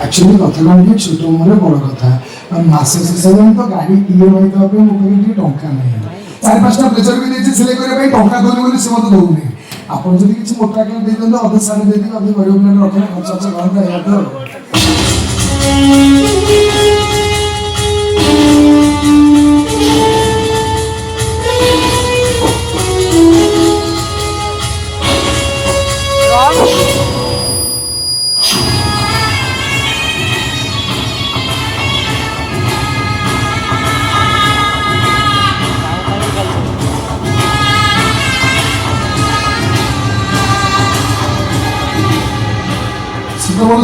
actually कथा कौन कि छोट मोर बड़ कथा मास शेष तो गाड़ी ईएमआई देवाई मो पाखे टंका नहीं 4-5टा ब्लेजर भी देती सिलाई करने टंका देनी बोली से मत दौनी आप किसी मोटा के दे दिखाते अधे साढ़े दे दी अधे गरीब पिला रखे खर्च करते या तो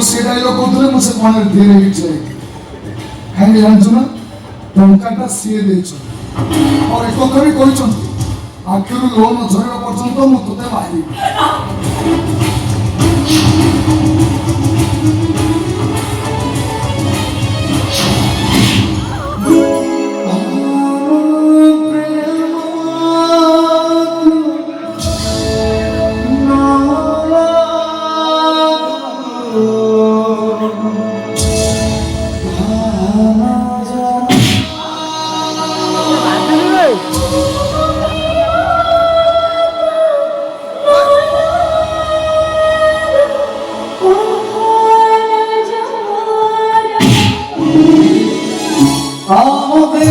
से डायलॉग कहते मुझे कौन धीरे कहीं जानचु ना टाटा सी दे और एक कवि कहते आखिर लोन झरवा पर्यंत मुझे मारि I'll be